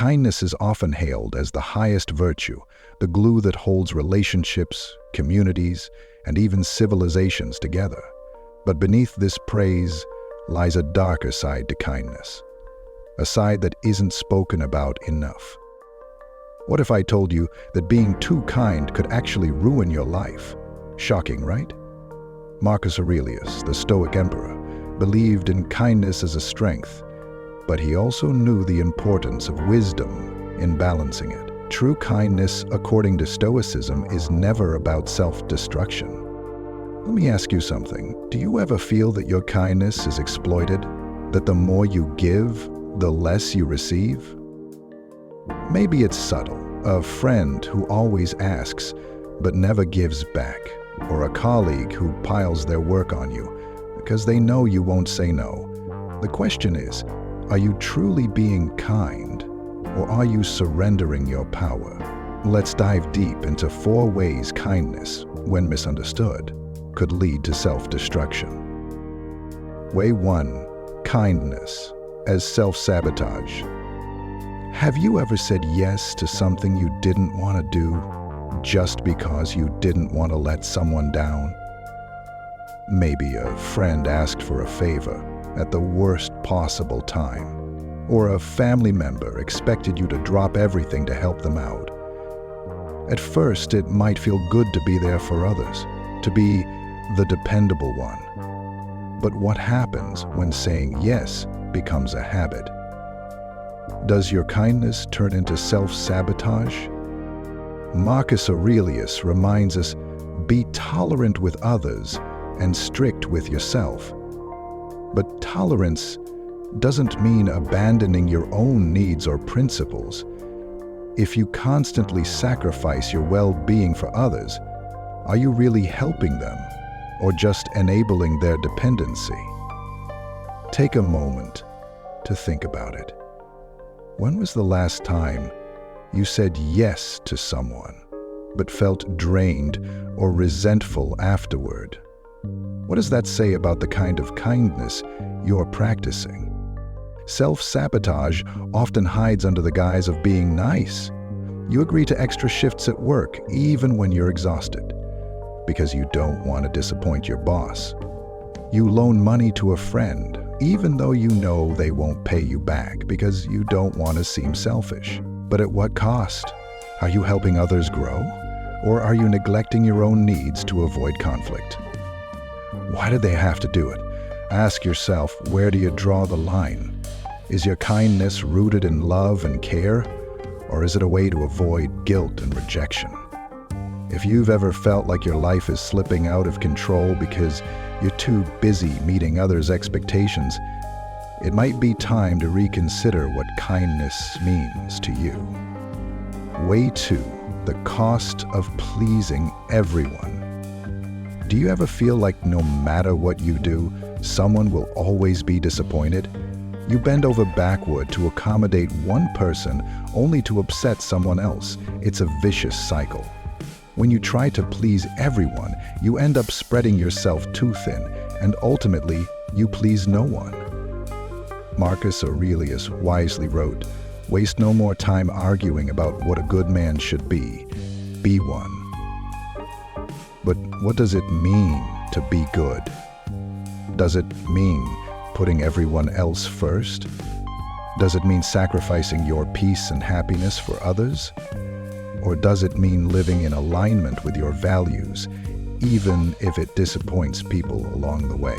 Kindness is often hailed as the highest virtue, the glue that holds relationships, communities, and even civilizations together. But beneath this praise lies a darker side to kindness, a side that isn't spoken about enough. What if I told you that being too kind could actually ruin your life? Shocking, right? Marcus Aurelius, the Stoic emperor, believed in kindness as a strength, but he also knew the importance of wisdom in balancing it. True kindness, according to Stoicism, is never about self-destruction. Let me ask you something. Do you ever feel that your kindness is exploited? That the more you give, the less you receive? Maybe it's subtle. A friend who always asks but never gives back, or a colleague who piles their work on you because they know you won't say no. The question is, are you truly being kind, or are you surrendering your power? Let's dive deep into 4 ways kindness, when misunderstood, could lead to self-destruction. Way 1. Kindness as self-sabotage. Have you ever said yes to something you didn't want to do just because you didn't want to let someone down? Maybe a friend asked for a favor at the worst possible time, or a family member expected you to drop everything to help them out. At first, it might feel good to be there for others, to be the dependable one. But what happens when saying yes becomes a habit? Does your kindness turn into self-sabotage? Marcus Aurelius reminds us, be tolerant with others and strict with yourself. But tolerance doesn't mean abandoning your own needs or principles. If you constantly sacrifice your well-being for others, are you really helping them or just enabling their dependency? Take a moment to think about it. When was the last time you said yes to someone, but felt drained or resentful afterward? What does that say about the kind of kindness you're practicing? Self-sabotage often hides under the guise of being nice. You agree to extra shifts at work even when you're exhausted, because you don't want to disappoint your boss. You loan money to a friend even though you know they won't pay you back because you don't want to seem selfish. But at what cost? Are you helping others grow? Or are you neglecting your own needs to avoid conflict? Why do they have to do it? Ask yourself, where do you draw the line? Is your kindness rooted in love and care? Or is it a way to avoid guilt and rejection? If you've ever felt like your life is slipping out of control because you're too busy meeting others' expectations, it might be time to reconsider what kindness means to you. Way 2. The cost of pleasing everyone. Do you ever feel like no matter what you do, someone will always be disappointed? You bend over backward to accommodate one person only to upset someone else. It's a vicious cycle. When you try to please everyone, you end up spreading yourself too thin, and ultimately, you please no one. Marcus Aurelius wisely wrote, "Waste no more time arguing about what a good man should be. Be one." But what does it mean to be good? Does it mean putting everyone else first? Does it mean sacrificing your peace and happiness for others? Or does it mean living in alignment with your values, even if it disappoints people along the way?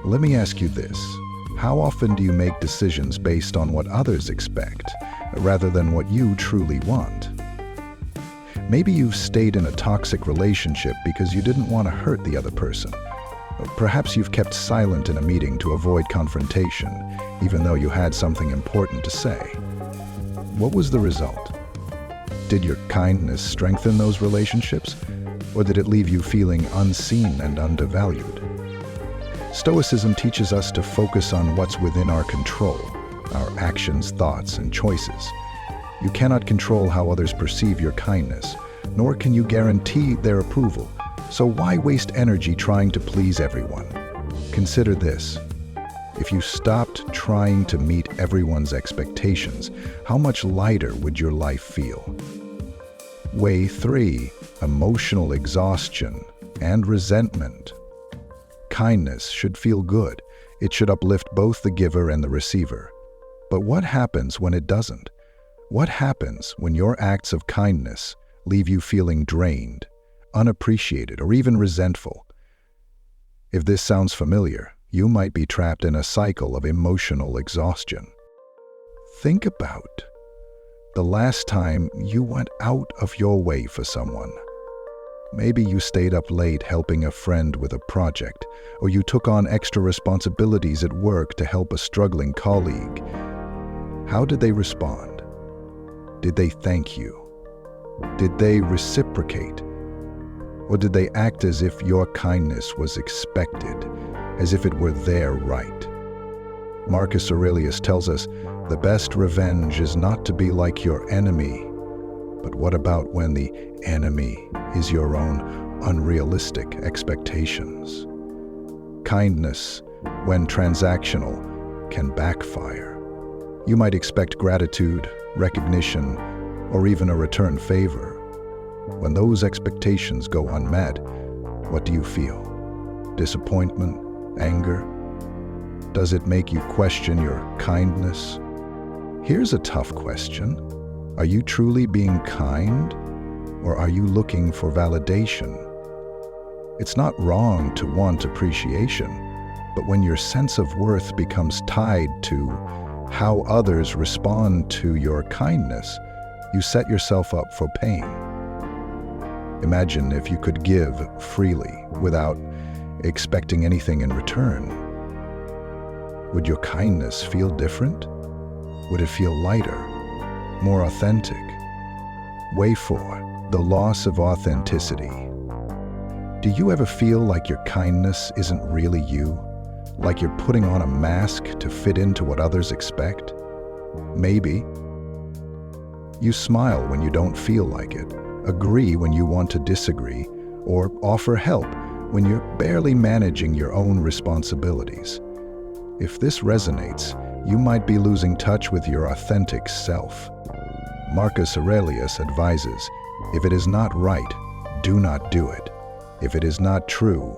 Let me ask you this. How often do you make decisions based on what others expect, rather than what you truly want? Maybe you've stayed in a toxic relationship because you didn't want to hurt the other person. Perhaps you've kept silent in a meeting to avoid confrontation, even though you had something important to say. What was the result? Did your kindness strengthen those relationships, or did it leave you feeling unseen and undervalued? Stoicism teaches us to focus on what's within our control, our actions, thoughts, and choices. You cannot control how others perceive your kindness, nor can you guarantee their approval. So why waste energy trying to please everyone? Consider this. If you stopped trying to meet everyone's expectations, how much lighter would your life feel? Way 3. Emotional exhaustion and resentment. Kindness should feel good. It should uplift both the giver and the receiver. But what happens when it doesn't? What happens when your acts of kindness leave you feeling drained, unappreciated, or even resentful? If this sounds familiar, you might be trapped in a cycle of emotional exhaustion. Think about the last time you went out of your way for someone. Maybe you stayed up late helping a friend with a project, or you took on extra responsibilities at work to help a struggling colleague. How did they respond? Did they thank you? Did they reciprocate? Or did they act as if your kindness was expected, as if it were their right? Marcus Aurelius tells us, the best revenge is not to be like your enemy. But what about when the enemy is your own unrealistic expectations? Kindness, when transactional, can backfire. You might expect gratitude, recognition, or even a return favor. When those expectations go unmet, what do you feel? Disappointment? Anger? Does it make you question your kindness? Here's a tough question. Are you truly being kind, or are you looking for validation? It's not wrong to want appreciation, but when your sense of worth becomes tied to how others respond to your kindness, you set yourself up for pain. Imagine if you could give freely without expecting anything in return. Would your kindness feel different? Would it feel lighter, more authentic? Way 4. The loss of authenticity. Do you ever feel like your kindness isn't really you? Like you're putting on a mask to fit into what others expect? Maybe. You smile when you don't feel like it, agree when you want to disagree, or offer help when you're barely managing your own responsibilities. If this resonates, you might be losing touch with your authentic self. Marcus Aurelius advises, if it is not right, do not do it. If it is not true,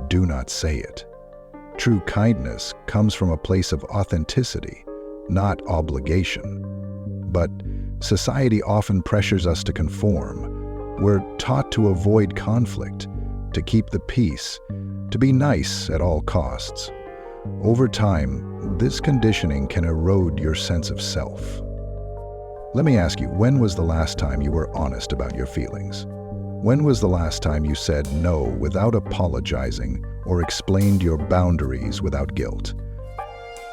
do not say it. True kindness comes from a place of authenticity, not obligation. But society often pressures us to conform. We're taught to avoid conflict, to keep the peace, to be nice at all costs. Over time, this conditioning can erode your sense of self. Let me ask you, when was the last time you were honest about your feelings? When was the last time you said no without apologizing or explained your boundaries without guilt?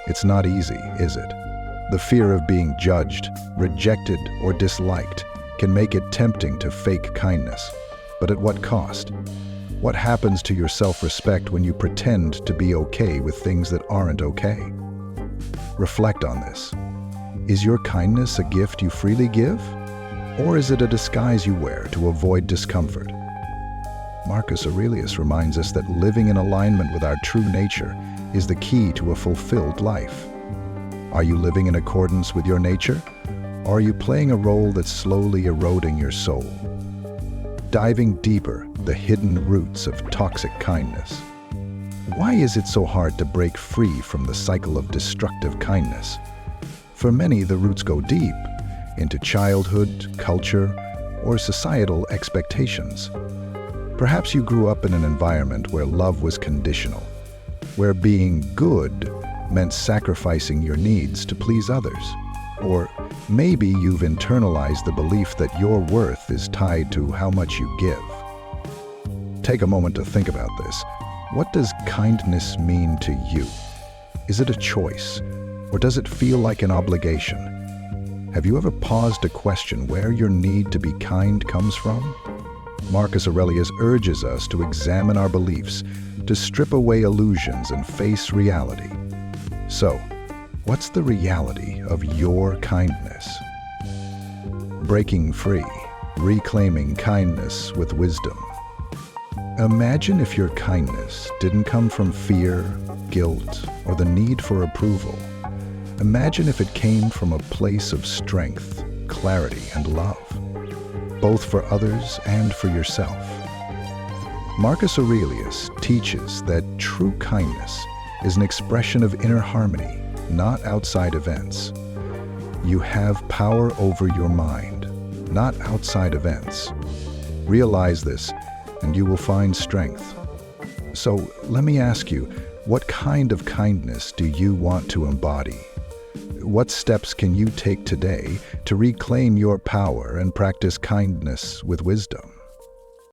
It's not easy, is it? The fear of being judged, rejected, or disliked can make it tempting to fake kindness. But at what cost? What happens to your self-respect when you pretend to be okay with things that aren't okay? Reflect on this. Is your kindness a gift you freely give? Or is it a disguise you wear to avoid discomfort? Marcus Aurelius reminds us that living in alignment with our true nature is the key to a fulfilled life. Are you living in accordance with your nature? Or are you playing a role that's slowly eroding your soul? Diving deeper, the hidden roots of toxic kindness. Why is it so hard to break free from the cycle of destructive kindness? For many, the roots go deep, into childhood, culture, or societal expectations. Perhaps you grew up in an environment where love was conditional, where being good meant sacrificing your needs to please others. Or maybe you've internalized the belief that your worth is tied to how much you give. Take a moment to think about this. What does kindness mean to you? Is it a choice, or does it feel like an obligation? Have you ever paused to question where your need to be kind comes from? Marcus Aurelius urges us to examine our beliefs, to strip away illusions and face reality. So, what's the reality of your kindness? Breaking free, reclaiming kindness with wisdom. Imagine if your kindness didn't come from fear, guilt, or the need for approval. Imagine if it came from a place of strength, clarity, and love, both for others and for yourself. Marcus Aurelius teaches that true kindness is an expression of inner harmony, not outside events. You have power over your mind, not outside events. Realize this, and you will find strength. So let me ask you, what kind of kindness do you want to embody? What steps can you take today to reclaim your power and practice kindness with wisdom?